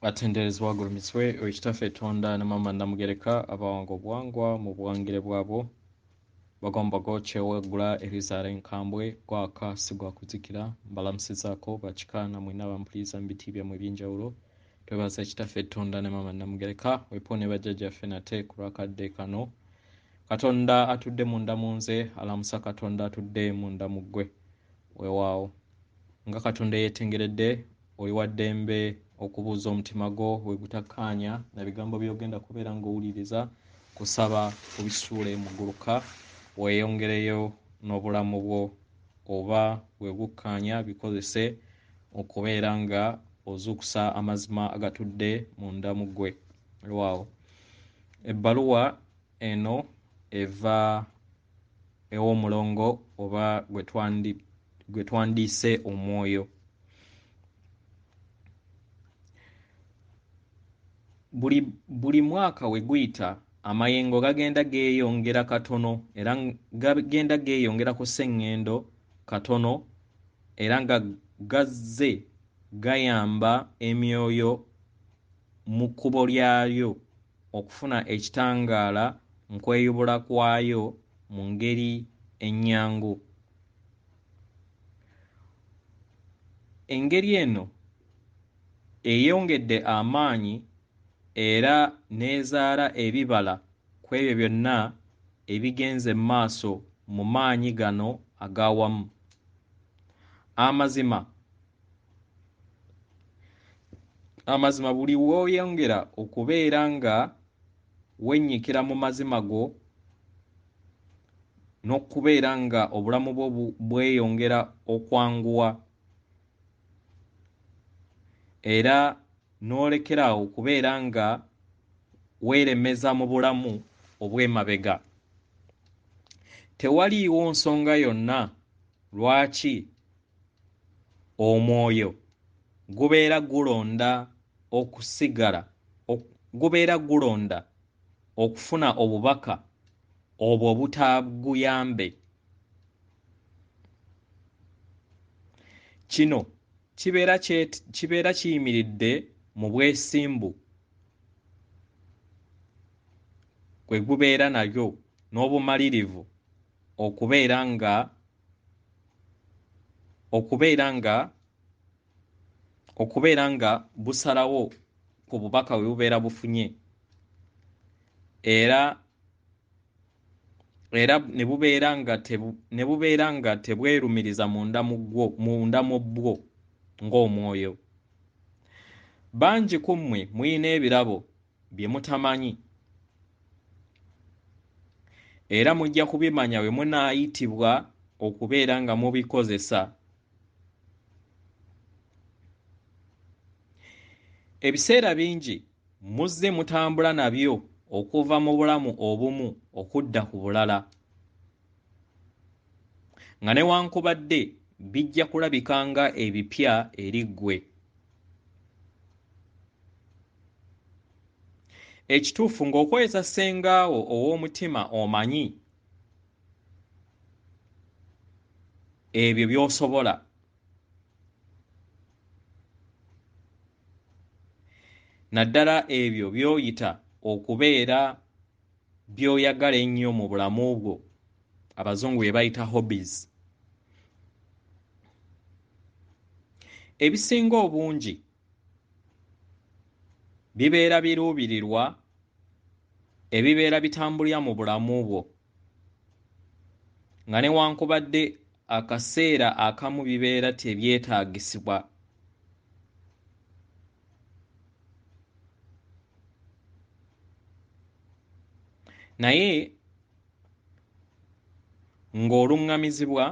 Atenderezwa gulumiswe ekitaffe tonda ne mama namugereka abawango bwangwa mu buwangire bwabo bagomba gokyewegula ebizaala enkambwe gwaka sigwa kuzikira mbalamusizaako bakikana mwina bampuliriza mu biti byammwe eby'enjawulo twebaza ekitaffe tonda ne mama namugereka wepo ne bajjajjaffe nate ku lwakadde kano katonda atudde munda mu nze alamusa katonda atudde munda mu ggwe weewaawo nga katonda yeetengeredde oli wa ddembe okubuuza omutima gwo wegutakkaanya na bigambo byogenda kubeera ng'owuliriza kusaba kubisuule mu gguluka weeyongereyo n'obulamu bwo oba wegukkaanya bikozese okubeera nga ozuukusa amazima agatudde munda mu ggwe waawo ebbaluwa eno eva ew'omulongo oba gwe twandiise omwoyo buli mwaka we guyita amayengo gagenda geeyongera katono era gagenda geeyongera ku sseŋŋendo katono era nga gazze gayamba emyoyo mu kkubo lyayo okufuna ekitangaala mu kweyubula kwayo mu ngeri ennyangu. Engeri eno eyongedde amaanyi era neezaala ebibala ku ebyo byonna ebigenze mu maaso mu maanyi gano ag'awamu. Amazima buli w'oyongera okubeera nga wennyikira mu mazima go n'okubeera nga obulamu bwo bweyongera okwanguwa era n'olekeraawo okubeera nga weeremeza mu bulamu obw'emabega. Tewaliiwo nsonga yonna lwaki omwoyo gubeera gulonda okufuna obubaka obwo obutaaguyambe. Kino kibeera kiyimiridde mu bwesimbu kwe gubeera nalyo n'obumalirivu okubeera nga busalawo ku bubaka bwe bubeera bufunye era ne bubeera nga tebwerumiriza munda mu bwo ng'omwoyo. Bangi ku mmwe muyina ebirabo bye mutamanyi era mujja kubimanya bwe munaayitibwa okubeera nga mubikozesa. Ebiseera bingi muzze mutambula nabyo okuva mu bulamu obumu okudda ku bulala nga newankubadde bijja kulabika nga ebipya eri ggwe. Ekituufu ng'okweza ssengaawo ow'omutima omanyi ebyo by'osobola naddala ebyo by'oyita okubeera by'oyagala ennyo mu bulamu bwo abazungu bye bayita hobbies. Ebisinga obungi bibeera biruubirirwa ebibeera bitambulira mu bulamu bwo nga newankubadde akaseera akamu bibeera tebyetaagisibwa. Naye ng'oluŋŋamizibwa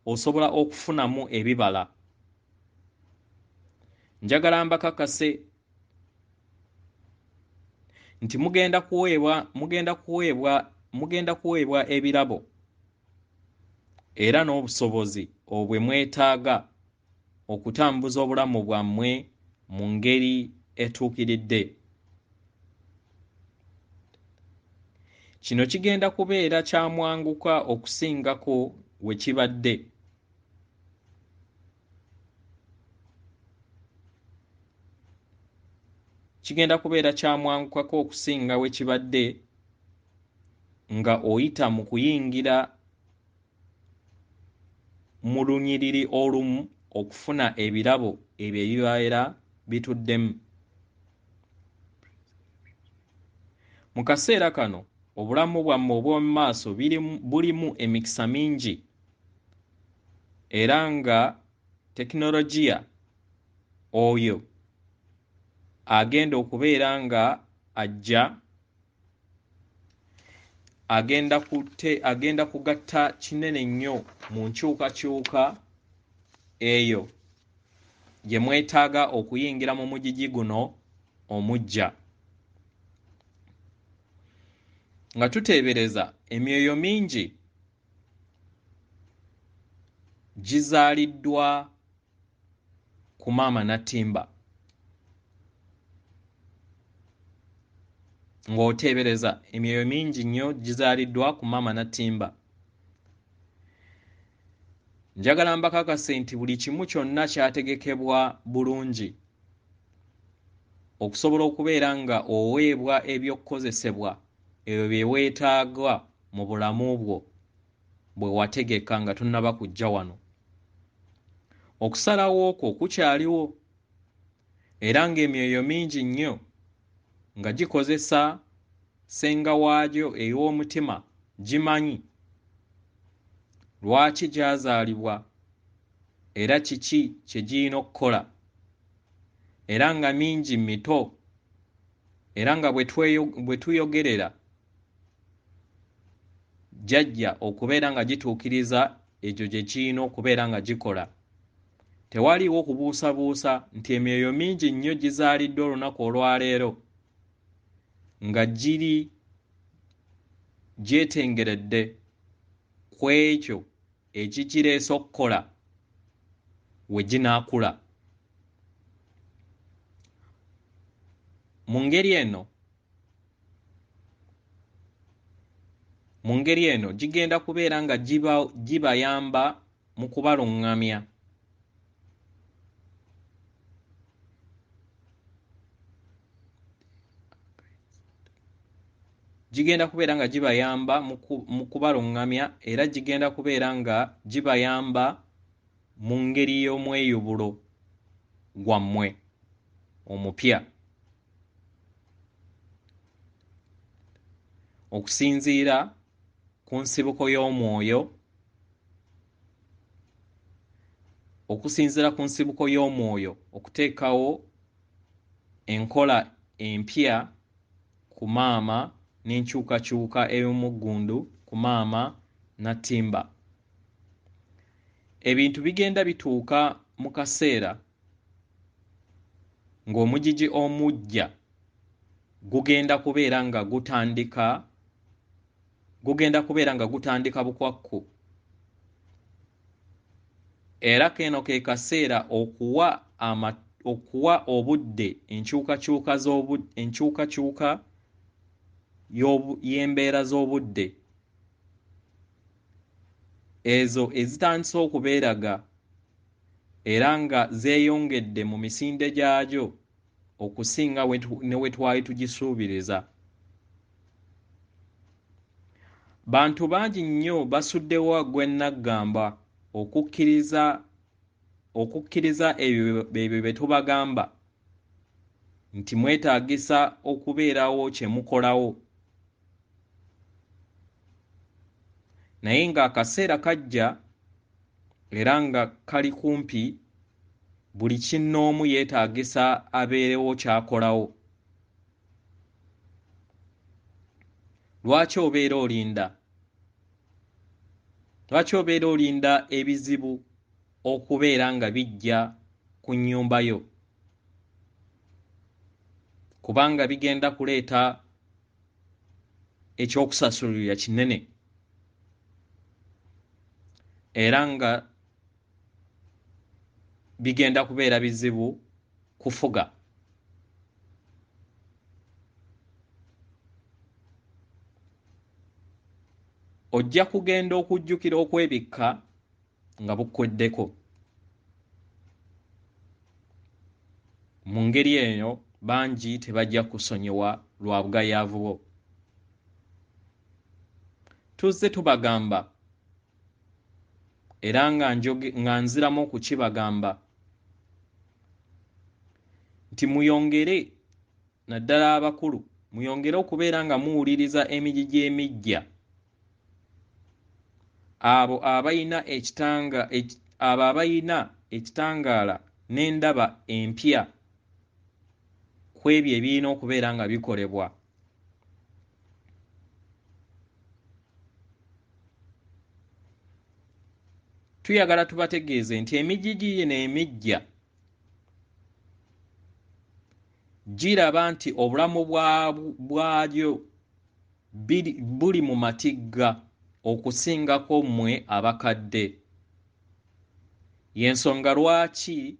osobola okufunamu ebibala. Njagala mbakakase nti mugenda kuweebwa ebirabo era n'obusobozi obwe mwetaaga okutambuza obulamu bwammwe mu ngeri etuukiridde. Kino kigenda kubeera kyamwanguka okusingako we kibadde. kigenda kubeera kyamwangukako okusinga we kibadde nga oyita mu kuyingira mu lunyiriri olumu okufuna ebirabo ebyo ebibaera bituddemu. Mu kaseera kano obulamu bwammwe obw'omu maaso bulimu emikisa mingi era nga tekinologiya oyo agenda okubeera nga ajja agenda kugatta kinene nnyo mu nkyukakyuka eyo gye mwetaaga okuyingira mu mugigi guno omujja. Nga tuteebereza emyoyo mingi gizaaliddwa ku maama Natimba. Ng'oteebereza emyoyo mingi nnyo gizaaliddwa ku maama Natimba. Njagala mbakakase nti buli kimu kyonna kyategekebwa bulungi okusobola okubeera nga oweebwa eby'okukozesebwa ebyo bye weetaagwa mu bulamu bwo bwe wategeka nga tonnaba kujja wano. Okusalawo okwo kukyaliwo era ng'emyoyo mingi nnyo nga gikozesa ssenga waagyo ey'omutima gimanyi lwaki gyazaalibwa era kiki kye giyina okukola, era nga mingi mito, era nga bwe tuyogerera jjajja okubeera nga gituukiriza ekyo gye kiyina okubeera nga gikola. Tewaliiwo kubuusabuusa nti emyoyo mingi nnyo gizaaliddwa olunaku olwaleero nga gyetengeredde ku ekyo ekikireese okukola we ginaakula. Mu ngeri eno gigenda kubeera nga gibayamba mu kubalungamya. Gigenda kubeera nga gibayamba mu kubalungamya era gigenda kubeera nga gibayamba mu ngeri y'omweyubulo gwammwe omupya okusinziira ku nsibuko y'omwoyo okuteekawo enkola empya ku maama n'enkyukakyuka ey'omuggundu ku maama Natimba. Ebintu bigenda bituuka mu kaseera ng'omugigi omujja gugenda kubeera nga gutandika bukwakku, era keno ke kaseera okuwa obudde enkyukakyuka y'embeera z'obudde ezo ezitandise okubeeraga era nga zeeyongedde mu misinde gyagyo okusinga ne we twali tugisuubiriza. Bantu bangi nnyo basuddewo gwe naggamba okukkiriza ebyo bye tubagamba nti mwetaagisa okubeerawo kye mukolawo, naye ng'akaseera kajja era nga kali kumpi buli kinnoomu yeetaagisa abeerewo ky'akolawo. Lwaki obeera olinda ebizibu okubeera nga bijja ku nnyumba yo? Kubanga bigenda kuleeta ekyokusasulira kinene era nga bigenda kubeera bizibu kufuga. Ojja kugenda okujjukira okwebikka nga bukweddeko. Mu ngeri eyo bangi tebajja kusonyiwa lwa bugayaavu bwo. Tuzze tubagamba era nga nziramu okukibagamba nti muyongere, naddala abakulu, muyongere okubeera nga muwuliriza emigigi emijja, abo abayina ekitangaala n'endaba empya ku ebyo ebirina okubeera nga bikolebwa. Tuyagala tubategeeze nti emigigi eno emijja giraba nti obulamu bwagyo buli mu matigga okusingako mmwe abakadde. Y'ensonga lwaki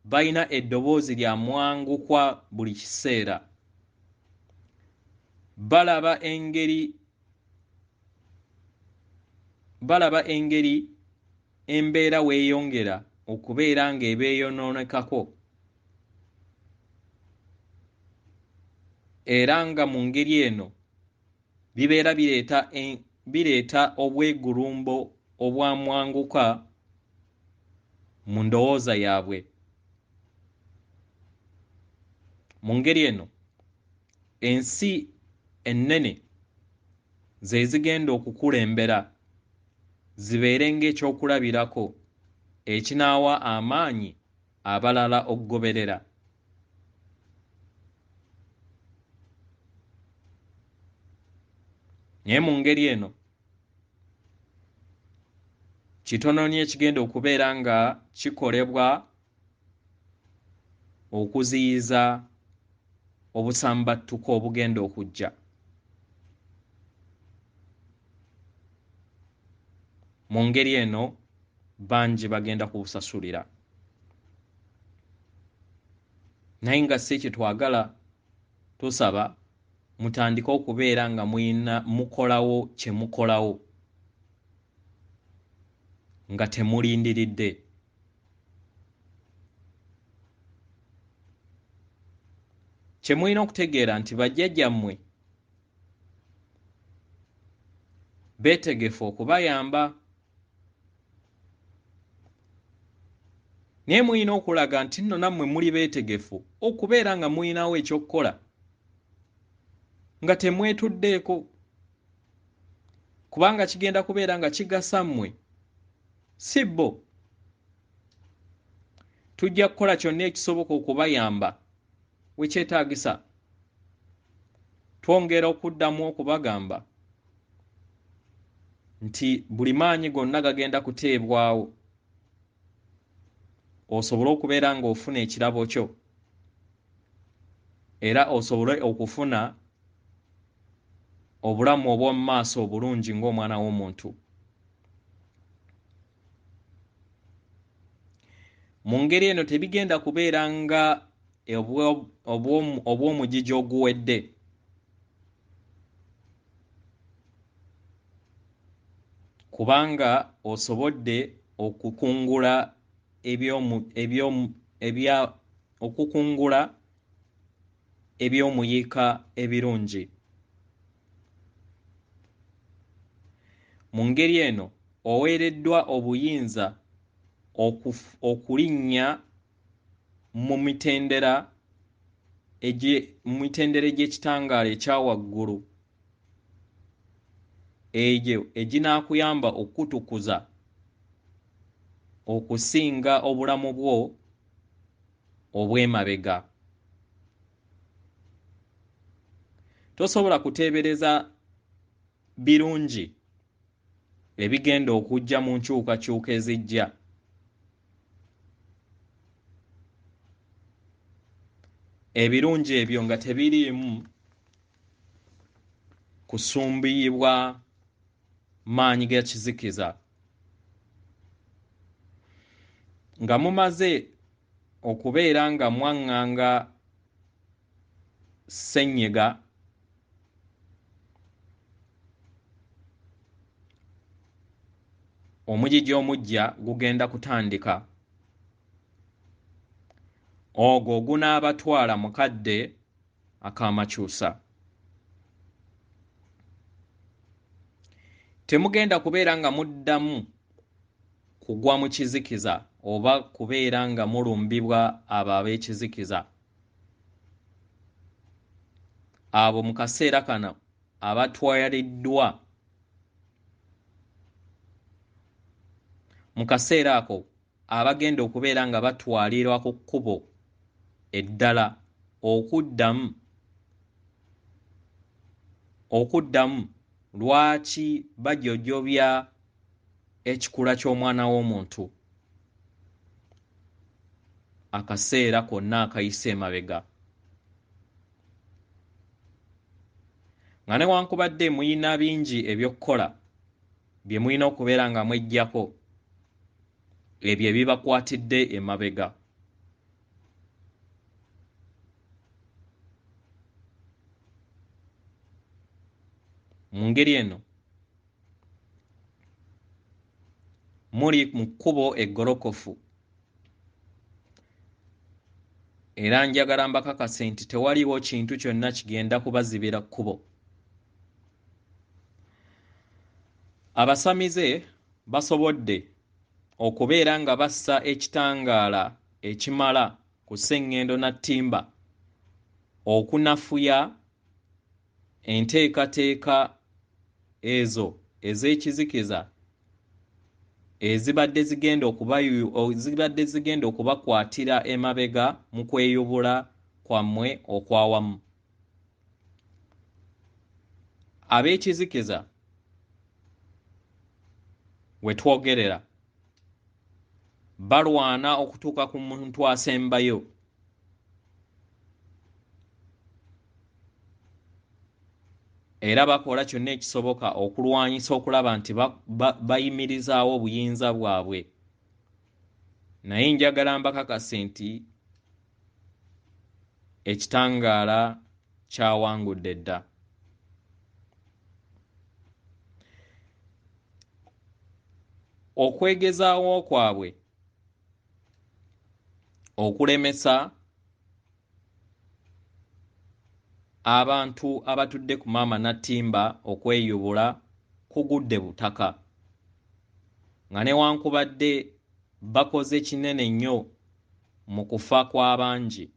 balina eddoboozi lya mwangukwa buli kiseera. Balaba engeri embeera weeyongera okubeera ng'ebeeyonoonekako, era nga mu ngeri eno bibeera bireeta obwegulumbo obwamwanguka mu ndowooza yaabwe. Mu ngeri eno ensi ennene ze zigenda okukulembera zibeere ng'ekyokulabirako ekinaawa amaanyi abalala okugoberera. Naye mu ngeri eno kitono nnyo ekigenda okubeera nga kikolebwa okuziyiza obusambattuko obugenda okujja. Mu ngeri eno bangi bagenda kubusasulira. Naye nga si kyetwagala, tusaba mutandike okubeera nga mukolawo kye mukolawo nga temulindiridde. Kye mulina okutegeera nti bajjajjammwe beetegefu okubayamba, naye mulina okulaga nti nno nammwe muli beetegefu okubeera nga mulinawo ekyokukola nga temwetuddeeko, kubanga kigenda kubeera nga kigasa mmwe si bo. Tujja kukola kyonna ekisoboka okubayamba we kyetaagisa. Twongera okuddamu okubagamba nti buli maanyi gonna gagenda kuteebwawo osobole okubeera ng'ofuna ekirabo kyo era osobole okufuna obulamu obw'omu maaso obulungi ng'omwana w'omuntu. Mu ngeri eno tebigenda kubeera nga obw'omugigi oguwedde. Kubanga osobodde okukungula eby'omuyiika ebirungi. Mu ngeri eno oweereddwa obuyinza okulinnya mu mitendera egy'ekitangaala ekya waggulu, egyo eginaakuyamba okutukuza okusinga obulamu bwo obw'emabega. Tosobola kuteebereza birungi ebigenda okujja mu nkyukakyuka ezijja. Ebirungi ebyo nga tebiriimu kusumbiyibwa maanyi ga kizikiza. Nga mumaze okubeera nga mwaŋŋanga ssenyiga, omugigi omuggya gugenda kutandika. ogwo gunaabatwala mukadde ak'Amakyusa. Temugenda kubeera nga muddamu kugwa mu kizikiza oba kubeera nga mulumbibwa abo ab'ekizikiza. Abo mu kaseera kano abatwaliddwa mu kaseera ako abagenda okubeera nga batwalirwa ku kkubo eddala okuddamu lwaki bajojobya ekikula ky'omwana w'omuntu akaseera konna akayise emabega. Nga newankubadde muyina bingi eby'okkola bye muyina okubeera nga mweggyako, ebyo ebibakwatidde emabega. Mu ngeri eno muli mu kkubo eggolokofu, era njagala mbakakase nti tewaliwo kintu kyonna kigenda kubazibira kkubo. Abasamize basobodde okubeera nga bassa ekitangaala ekimala ku sseŋŋendo na ttimba okunafuya enteekateeka ezo ez'ekizikiza ezibadde zigenda okubakwatira emabega mu kweyubula kwammwe okwawamu. Ab'ekizikiza we twogerera balwana okutuuka ku muntu asembayo. Era bakola kyonna ekisoboka okulwanyisa okulaba nti bayimirizaawo obuyinza bwabwe. Naye njagala mbakakase nti ekitangaala kyawangudde dda. Okwegezaawo kwabwe okulemesa abantu abatudde ku maama nattimba okweyubula kugudde butaka. Nga newankubadde bakoze kinene nnyo mu kufa kw'abangi,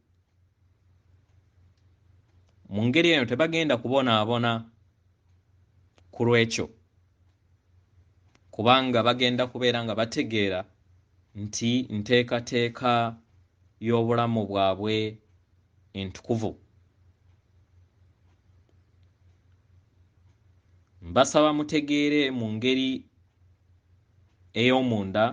mu ngeri eno tebagenda kubonaabona ku lw'ekyo, kubanga bagenda kubeera nga bategeera nti nteekateeka y'obulamu bwabwe entukuvu. Mbasaba mutegeere mu ngeri ey'omunda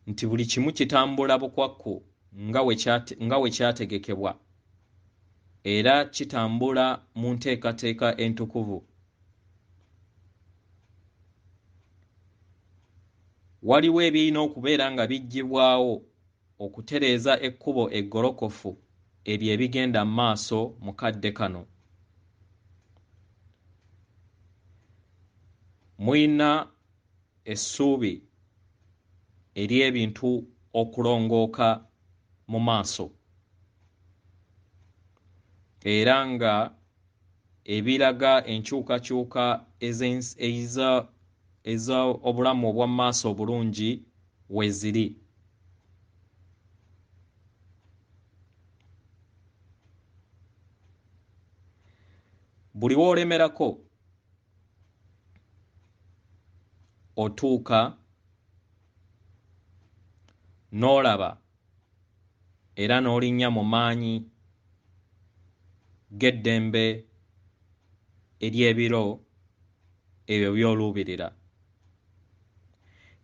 nti buli kimu kitambula bukwakku nga we kyategekebwa, era kitambula mu nteekateeka entukuvu. Waliwo ebirina okubeera nga biggyibwawo okutereeza ekkubo eggolokofu ebyo ebigenda mu maaso mu kadde kano. Muyina essuubi ery'ebintu okulongooka mu maaso, era nga ebiraga enkyukakyuka eza obulamu obwa maaso obulungi we ziri. Buli w'olemerako otuuka n'olaba era n'olinnya mu maanyi g'eddembe ery'ebiro ebyo by'oluubirira.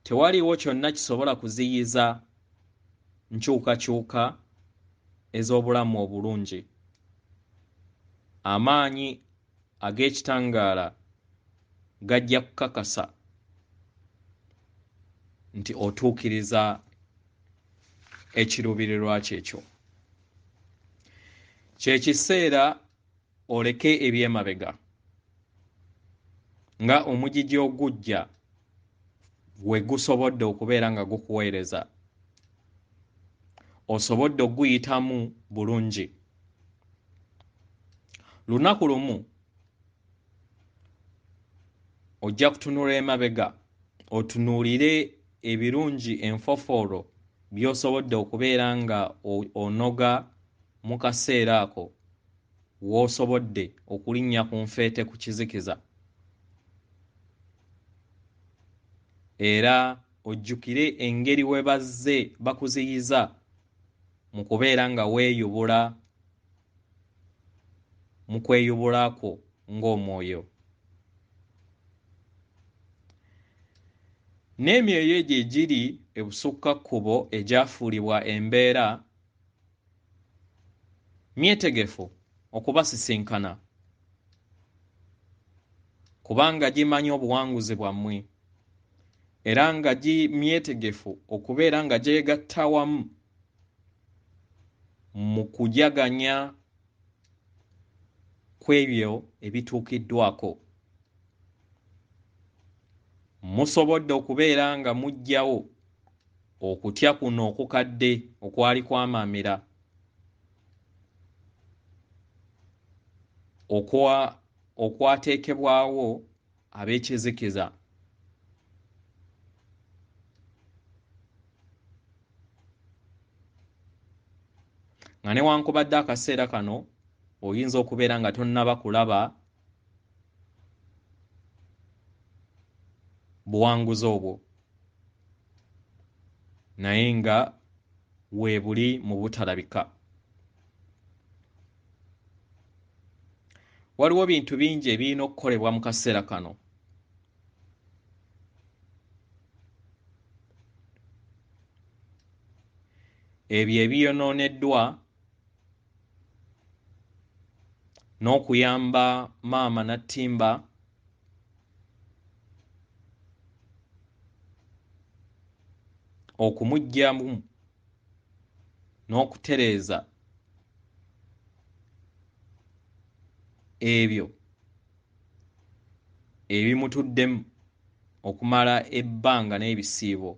Tewaliiwo kyonna kisobola kuziyiza nkyukakyuka ez'obulamu obulungi. Amaanyi ag'ekitangaala gajja kukakasa nti otuukiriza ekiruubirirwa kyekyo. Kye kiseera oleke eby'emabega, nga omugigi ogujja we gusobodde okubeera nga gukuweereza osobodde oguyitamu bulungi. Lunaku lumu ojja kutunula emabega otunuulire ebirungi enfofoolo by'osobodde okubeera nga onoga mu kaseera ako w'osobodde okulinnya ku nfeete ku kizikiza. Era ojjukire engeri we bazze bakuziyiza mu kubeera nga weeyubula mu kweyubulako ng'omwoyo. N'emyoyo egyo egiri ebusukkakkubo egyafuulibwa embeera myetegefu okubasisinkana kubanga gimanyi obuwanguzi bwammwe era nga myetegefu okubeera nga gyegatta wamu mu kujaganya kw'ebyo ebituukiddwako. Musobodde okubeera nga muggyawo okutya kuno okukadde okwali kwamaamira okwateekebwawo ab'ekizikiza. Nga newankubadde akaseera kano oyinza okubeera nga tonnaba kulaba buwanguzi obwo, naye nga weebuli mu butalabika. Waliwo bintu bingi ebirina okukolebwa mu kaseera kano. Ebyo ebiyonooneddwa n'okuyamba maama Nattimba okumuggyamu n'okutereeza ebyo ebimutuddemu okumala ebbanga n'ebisiibo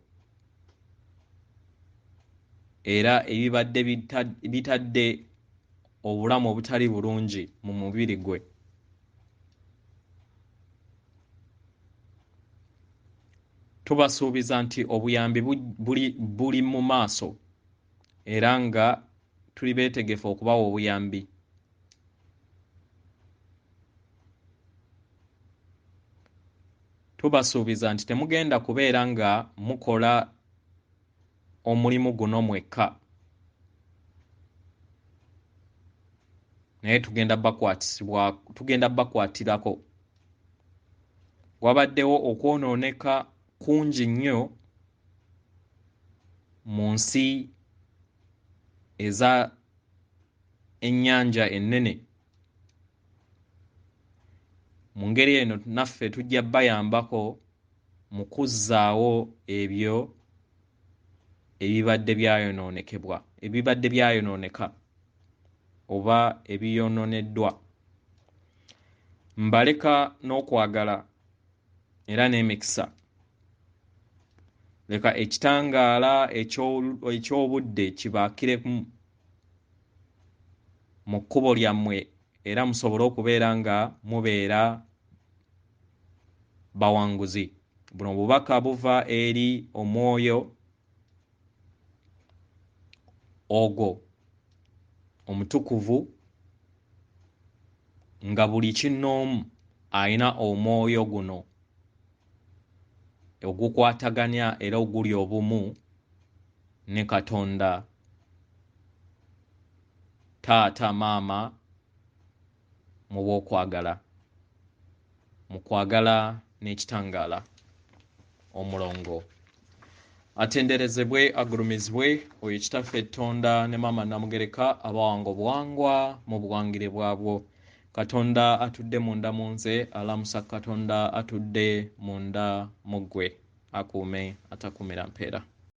era ebibadde bitadde obulamu obutali bulungi mu mubiri gwe. Tubasuubiza nti obuyambi buli mu maaso era nga tuli beetegefu okubawa obuyambi. Tubasuubiza nti temugenda kubeera nga mukola omulimu guno mwekka, naye tugenda bakwatirako. Wabaddewo okwonooneka kungi nnyo mu nsi eza ennyanja ennene. Mu ngeri eno naffe tujja bayambako mu kuzzaawo ebyo ebibadde byayonooneka oba ebiyonooneddwa. Mbaleka n'okwagala era n'emikisa. Leka ekitangaala eky'obudde kibaakiremu mu kkubo lyammwe era musobole okubeera nga mubeera bawanguzi. Buno bubaka buva eri Omwoyo ogwo omutukuvu nga buli kinnoomu alina omwoyo guno ogukwataganya era oguli obumu ne Katonda taata maama mu bw'okwagala, mu kwagala n'ekitangaala. Omulongo atenderezebwe agulumizibwe oyo kitaffe Tonda ne maama Namugereka abawanga obuwangwa mu buwangire bwabwo. Katonda atudde munda mu nze alamusa Katonda atudde munda mu ggwe akuume atakumira mpeera.